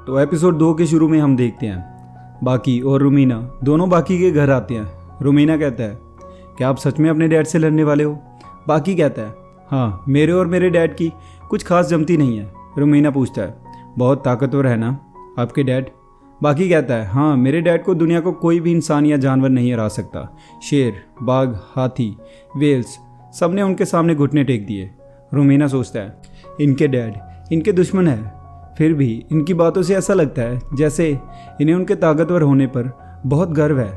तो एपिसोड 2 के शुरू में हम देखते हैं बाकी और रुमीना दोनों बाकी के घर आते हैं। रुमीना कहता है, क्या आप सच में अपने डैड से लड़ने वाले हो? बाकी कहता है, हाँ, मेरे और मेरे डैड की कुछ खास जमती नहीं है। रुमीना पूछता है, बहुत ताकतवर है ना आपके डैड? बाकी कहता है, हाँ, मेरे डैड को दुनिया को कोई भी इंसान या जानवर नहीं हरा सकता। शेर, बाघ, हाथी, वेल्स, सब ने उनके सामने घुटने टेक दिए। रुमीना सोचता है, इनके डैड इनके दुश्मन है, फिर भी इनकी बातों से ऐसा लगता है जैसे इन्हें उनके ताकतवर होने पर बहुत गर्व है।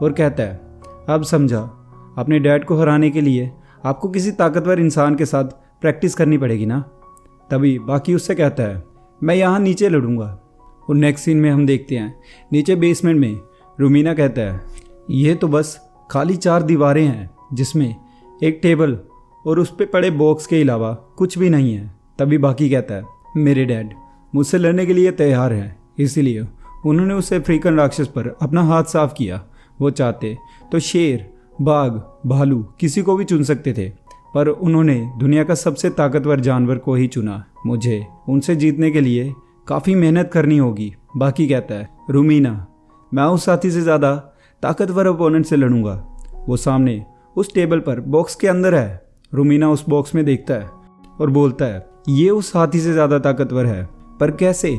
और कहता है, अब समझा, अपने डैड को हराने के लिए आपको किसी ताकतवर इंसान के साथ प्रैक्टिस करनी पड़ेगी ना। तभी बाकी उससे कहता है, मैं यहाँ नीचे लड़ूंगा। और नेक्स्ट सीन में हम देखते हैं नीचे बेसमेंट में रुमीना कहता है, ये तो बस खाली 4 दीवारें हैं जिसमें एक टेबल और उस पे पड़े बॉक्स के अलावा कुछ भी नहीं है। तभी बाकी कहता है, मेरे डैड मुझसे लड़ने के लिए तैयार हैं, इसीलिए उन्होंने उस अफ्रीकन राक्षस पर अपना हाथ साफ किया। वो चाहते तो शेर, बाघ, भालू किसी को भी चुन सकते थे, पर उन्होंने दुनिया का सबसे ताकतवर जानवर को ही चुना। मुझे उनसे जीतने के लिए काफ़ी मेहनत करनी होगी। बाकी कहता है, रुमीना, मैं उस साथी से ज़्यादा ताकतवर ओपोनेंट से लड़ूंगा। वो सामने उस टेबल पर बॉक्स के अंदर है। रुमीना उस बॉक्स में देखता है और बोलता है, ये उस हाथी से ज़्यादा ताकतवर है, पर कैसे?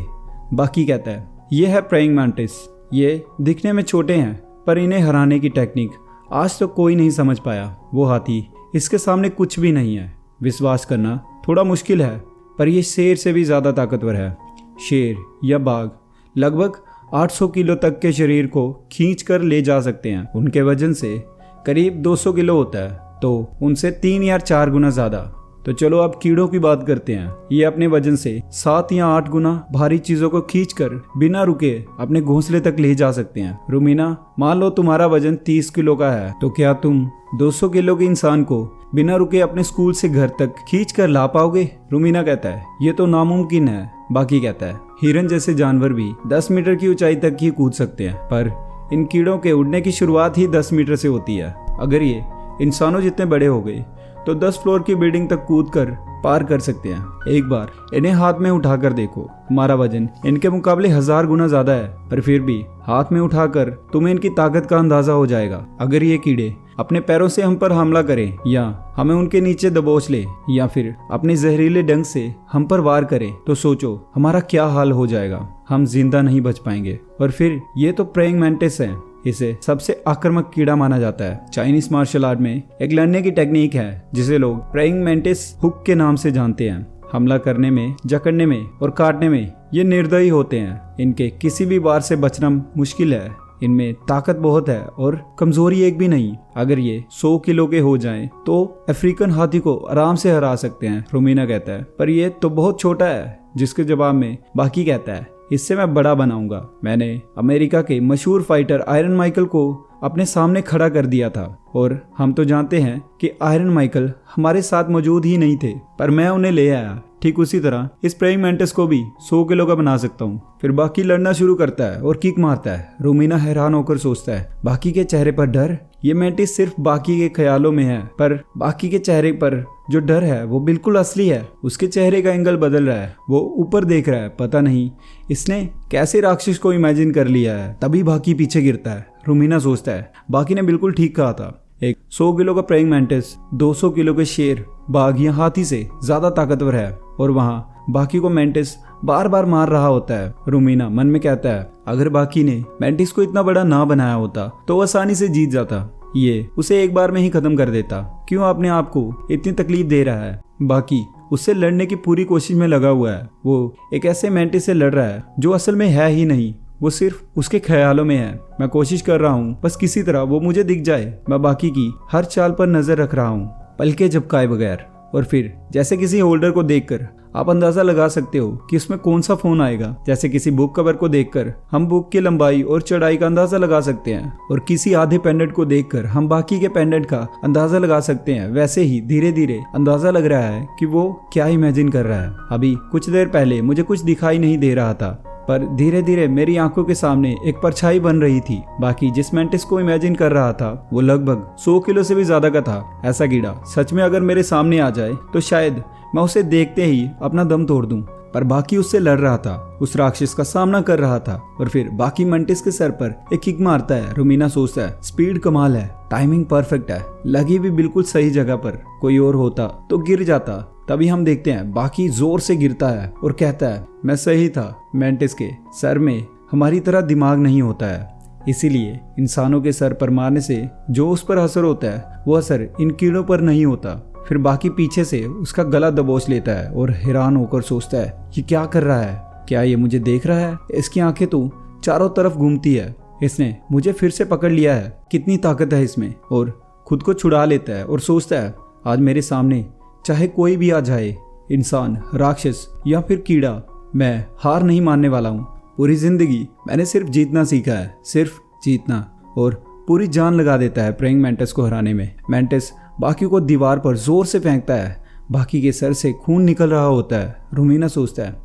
बाकी कहता है, ये है प्रेइंग मैंटिस। ये दिखने में छोटे हैं, पर इन्हें हराने की टेक्निक आज तो कोई नहीं समझ पाया। वो हाथी इसके सामने कुछ भी नहीं है। विश्वास करना थोड़ा मुश्किल है, पर यह शेर से भी ज़्यादा ताकतवर है। शेर या बाघ लगभग 800 किलो तक के शरीर को खींच कर ले जा सकते हैं। उनके वजन से करीब 200 किलो होता है, तो उनसे 3 या 4 गुना ज़्यादा। तो चलो अब कीड़ों की बात करते हैं। ये अपने वजन से 7 या 8 गुना भारी चीजों को खींचकर बिना रुके अपने घोंसले तक ले जा सकते हैं। रुमीना, मान लो तुम्हारा वजन 30 किलो का है, तो क्या तुम 200 किलो के इंसान को बिना रुके अपने स्कूल से घर तक खींच कर ला पाओगे? रुमीना कहता है, ये तो नामुमकिन है। बाकी कहता है, हिरन जैसे जानवर भी 10 मीटर की ऊंचाई तक ही कूद सकते हैं, पर इन कीड़ों के उड़ने की शुरुआत ही 10 मीटर से होती है। अगर ये इंसानों जितने बड़े हो गए तो 10 फ्लोर की बिल्डिंग तक कूदकर पार कर सकते हैं। एक बार इन्हें हाथ में उठाकर देखो, हमारा वजन इनके मुकाबले 1000 गुना ज्यादा है, पर फिर भी हाथ में उठाकर तुम्हें इनकी ताकत का अंदाजा हो जाएगा। अगर ये कीड़े अपने पैरों से हम पर हमला करें या हमें उनके नीचे दबोच ले या फिर अपने जहरीले डंक से हम पर वार करें, तो सोचो हमारा क्या हाल हो जाएगा। हम जिंदा नहीं बच पाएंगे। और फिर ये तो प्रेइंग मैंटिस है, इसे सबसे आक्रामक कीड़ा माना जाता है। चाइनीज मार्शल आर्ट में एक लड़ने की टेक्निक है जिसे लोग प्रेइंग मैंटिस हुक के नाम से जानते हैं। हमला करने में, जकड़ने में और काटने में ये निर्दयी होते हैं। इनके किसी भी वार से बचना मुश्किल है। इनमें ताकत बहुत है और कमजोरी एक भी नहीं। अगर ये 100 किलो के हो जाएं, तो अफ्रीकन हाथी को आराम से हरा सकते हैं। रुमीना कहता है, पर ये तो बहुत छोटा है। जिसके जवाब में बाकी कहता है, इससे मैं बड़ा बनाऊंगा। मैंने अमेरिका के मशहूर फाइटर आयरन माइकल को अपने सामने खड़ा कर दिया था, और हम तो जानते हैं कि आयरन माइकल हमारे साथ मौजूद ही नहीं थे, पर मैं उन्हें ले आया। ठीक उसी तरह इस प्रेइंग मैंटिस को भी 100 किलो का बना सकता हूँ। फिर बाकी लड़ना शुरू करता है और किक मारता है। रुमीना हैरान होकर सोचता है, बाकी के चेहरे पर डर? ये मैंटिस सिर्फ बाकी के ख्यालों में है, पर बाकी के चेहरे पर जो डर है वो बिल्कुल असली है। उसके चेहरे का एंगल बदल रहा है, वो ऊपर देख रहा है। पता नहीं इसने कैसे राक्षस को इमेजिन कर लिया है। तभी बाकी पीछे गिरता है। रुमीना सोचता है, बाकी ने बिल्कुल ठीक कहा था। एक 100 किलो का प्रेइंग मैंटिस 200 किलो के शेर, बाघ या हाथी से ज्यादा ताकतवर है, और वहाँ बाकी को मैंटिस बार बार मार रहा होता है। रुमीना मन में कहता है, अगर बाकी ने मैंटिस को इतना बड़ा ना बनाया होता तो आसानी से जीत जाता। ये उसे एक बार में ही खत्म कर देता। क्यों अपने आप को इतनी तकलीफ दे रहा है? बाकी उससे लड़ने की पूरी कोशिश में लगा हुआ है। वो एक ऐसे मैंटिस से लड़ रहा है जो असल में है ही नहीं, वो सिर्फ उसके ख्यालों में है। मैं कोशिश कर रहा हूँ बस किसी तरह वो मुझे दिख जाए। मैं बाकी की हर चाल पर नजर रख रहा हूँ, पलके झपकाए बगैर। और फिर जैसे किसी होल्डर को देखकर आप अंदाजा लगा सकते हो कि उसमें कौन सा फोन आएगा। जैसे किसी बुक कवर को देखकर हम बुक की लंबाई और चौड़ाई का अंदाजा लगा सकते हैं, और किसी आधे पेंडेंट को देखकर हम बाकी के पेंडेंट का अंदाजा लगा सकते हैं, वैसे ही धीरे धीरे अंदाजा लग रहा है कि वो क्या इमेजिन कर रहा है। अभी कुछ देर पहले मुझे कुछ दिखाई नहीं दे रहा था, पर धीरे धीरे मेरी आंखों के सामने एक परछाई बन रही थी। बाकी जिस मैंटिस को इमेजिन कर रहा था वो लगभग 100 किलो से भी ज्यादा का था। ऐसा कीड़ा सच में अगर मेरे सामने आ जाए तो शायद मैं उसे देखते ही अपना दम तोड़ दूं। पर बाकी उससे लड़ रहा था, उस राक्षस का सामना कर रहा था। और फिर बाकी मेंटिस के सर पर एक किक मारता है। रोमिना सोचता है स्पीड कमाल है, टाइमिंग परफेक्ट है, लगी भी बिल्कुल सही जगह पर। कोई और होता तो गिर जाता। तभी हम देखते हैं बाकी जोर से गिरता है और कहता है मैं सही था, मेंटिस के सर में हमारी तरह दिमाग नहीं होता है, इसीलिए इंसानों के सर पर मारने से जो उस पर असर होता है वो असर इन कीड़ों पर नहीं होता। फिर बाकी पीछे से उसका गला दबोच लेता है और हैरान होकर सोचता है ये क्या कर रहा है, क्या ये मुझे देख रहा है? इसकी आंखें तो चारों तरफ घूमती है, इसने मुझे फिर से पकड़ लिया है, कितनी ताकत है इसमें। और खुद को छुड़ा लेता है और सोचता है आज मेरे सामने चाहे कोई भी आ जाए, इंसान, राक्षस या फिर कीड़ा, मैं हार नहीं मानने वाला हूँ। पूरी जिंदगी मैंने सिर्फ जीतना सीखा है, सिर्फ जीतना। और पूरी जान लगा देता है प्रेइंग मेंटिस को हराने में। मेंटिस बाकी को दीवार पर जोर से फेंकता है, बाकी के सर से खून निकल रहा होता है। रोमिना सोचता है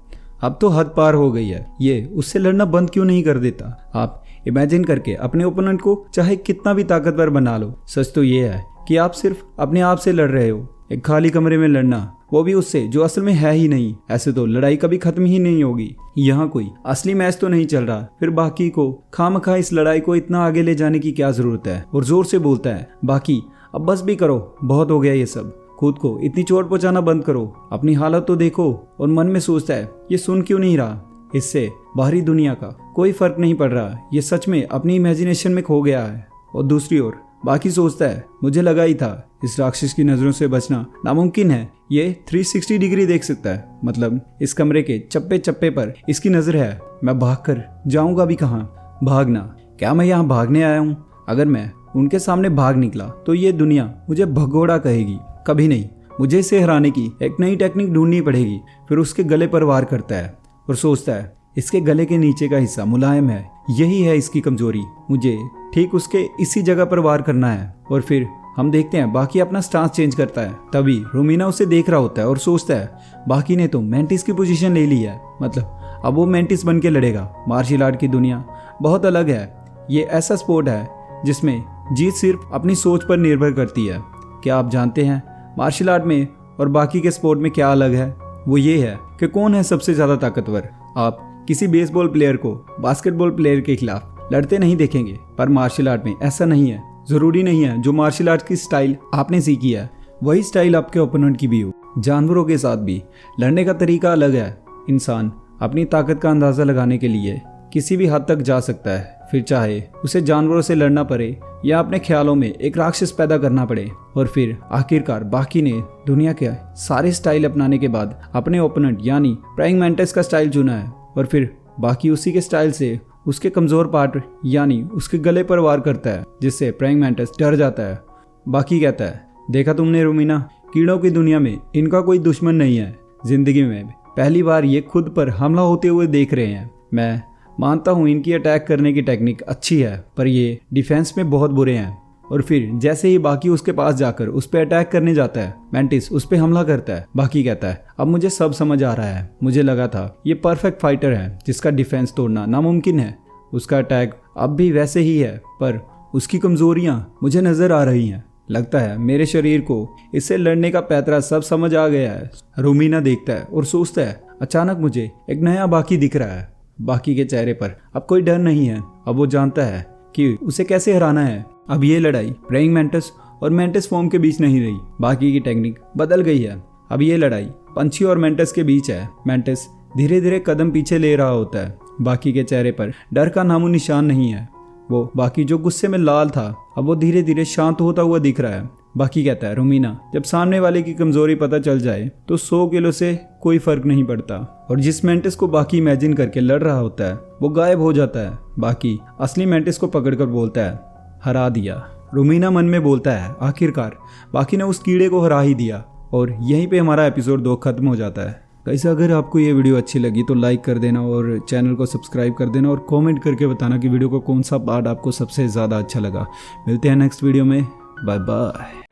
अब तो हद पार हो गई है, ये उससे लड़ना बंद क्यों नहीं कर देता। आप इमेजिन करके अपने ओपोनेंट को चाहे कितना भी ताकतवर बना लो, सच तो ये है कि आप सिर्फ अपने आप से लड़ रहे हो। एक खाली कमरे में लड़ना, वो भी उससे जो असल में है ही नहीं। ऐसे तो लड़ाई कभी खत्म ही नहीं होगी, यहाँ कोई असली मैच तो नहीं चल रहा। फिर बाकी को खामखा इस लड़ाई को इतना आगे ले जाने की क्या जरूरत है। और जोर से बोलता है बाकी अब बस भी करो, बहुत हो गया ये सब, खुद को इतनी चोट पहुंचाना बंद करो, अपनी हालत तो देखो। और मन में सोचता है ये सुन क्यों नहीं रहा, इससे बाहरी दुनिया का कोई फर्क नहीं पड़ रहा, ये सच में अपनी इमेजिनेशन में खो गया है। और दूसरी ओर बाकी सोचता है मुझे लगा ही था इस राक्षस की नजरों से बचना नामुमकिन है, ये 360 डिग्री देख सकता है, मतलब इस कमरे के चप्पे चप्पे पर इसकी नजर है। मैं भाग कर जाऊंगा भी कहाँ? भागना? क्या मैं यहाँ भागने आया हूँ? अगर मैं उनके सामने भाग निकला तो ये दुनिया मुझे भगोड़ा कहेगी, कभी नहीं। मुझे इसे हराने की एक नई टेक्निक ढूंढनी पड़ेगी। फिर उसके गले पर वार करता है और सोचता है इसके गले के नीचे का हिस्सा मुलायम है, यही है इसकी कमजोरी, मुझे ठीक उसके इसी जगह पर वार करना है। और फिर हम देखते हैं बाकी अपना स्टांस चेंज करता है। तभी रोमिना उसे देख रहा होता है और सोचता है बाकी ने तो मेंटिस की पोजीशन ले ली है, मतलब अब वो मेंटिस बन के लड़ेगा। मार्शल आर्ट की दुनिया बहुत अलग है, ये ऐसा स्पोर्ट है जिसमें जीत सिर्फ अपनी सोच पर निर्भर करती है। क्या आप जानते हैं मार्शल आर्ट में और बाकी के स्पोर्ट में क्या अलग है? वो ये है कि कौन है सबसे ज्यादा ताकतवर। आप किसी बेसबॉल प्लेयर को बास्केटबॉल प्लेयर के खिलाफ लड़ते नहीं देखेंगे, पर मार्शल आर्ट में ऐसा नहीं है। जरूरी नहीं है जो मार्शल आर्ट की स्टाइल आपने सीखी है वही स्टाइल आपके ओपोनेंट की भी हो। जानवरों के साथ भी लड़ने का तरीका अलग है। इंसान अपनी ताकत का अंदाजा लगाने के लिए किसी भी हद तक जा सकता है, फिर चाहे उसे जानवरों से लड़ना पड़े या अपने ख्यालों में एक राक्षस पैदा करना पड़े। और फिर आखिरकार बाकी ने दुनिया के सारे स्टाइल अपनाने के बाद अपने ओपोनेंट यानी प्रेइंग मेंटिस का स्टाइल चुना है। और फिर बाकी उसी के स्टाइल से उसके कमजोर पार्ट यानी उसके गले पर वार करता है, जिससे प्रेइंग मेंटिस डर जाता है। बाकी कहता है देखा तुमने रोमिना, कीड़ों की दुनिया में इनका कोई दुश्मन नहीं है। जिंदगी में पहली बार ये खुद पर हमला होते हुए देख रहे हैं। मैं मानता हूँ इनकी अटैक करने की टेक्निक अच्छी है, पर ये डिफेंस में बहुत बुरे हैं। और फिर जैसे ही बाकी उसके पास जाकर उस पर अटैक करने जाता है, मेंटिस उस पर हमला करता है। बाकी कहता है अब मुझे सब समझ आ रहा है, मुझे लगा था ये परफेक्ट फाइटर है जिसका डिफेंस तोड़ना नामुमकिन है। उसका अटैक अब भी वैसे ही है, पर उसकी कमजोरियां मुझे नजर आ रही हैं। लगता है मेरे शरीर को इससे लड़ने का पैतरा सब समझ आ गया है। रोमिना देखता है और सोचता है अचानक मुझे एक नया बाकी दिख रहा है। बाकी के चेहरे पर अब कोई डर नहीं है, अब वो जानता है कि उसे कैसे हराना है। अब ये लड़ाई प्रेइंग मेंटिस और मेंटिस फॉर्म के बीच नहीं रही, बाकी की टेक्निक बदल गई है। अब ये लड़ाई पंछी और मेंटिस के बीच है। मेंटिस धीरे धीरे कदम पीछे ले रहा होता है, बाकी के चेहरे पर डर का नामो निशान नहीं है। वो बाकी जो गुस्से में लाल था अब वो धीरे धीरे शांत होता हुआ दिख रहा है। बाकी कहता है रोमिना, जब सामने वाले की कमजोरी पता चल जाए तो 100 किलो से कोई फर्क नहीं पड़ता। और जिस मेंटिस को बाकी इमेजिन करके लड़ रहा होता है वो गायब हो जाता है। बाकी असली मेंटिस को पकड़कर बोलता है हरा दिया। रोमिना मन में बोलता है आखिरकार बाकी ने उस कीड़े को हरा ही दिया। और यहीं पे हमारा एपिसोड 2 खत्म हो जाता है। कैसे अगर आपको ये वीडियो अच्छी लगी तो लाइक कर देना और चैनल को सब्सक्राइब कर देना और कमेंट करके बताना कि वीडियो को कौन सा पार्ट आपको सबसे ज़्यादा अच्छा लगा। मिलते हैं नेक्स्ट वीडियो में, बाय बाय।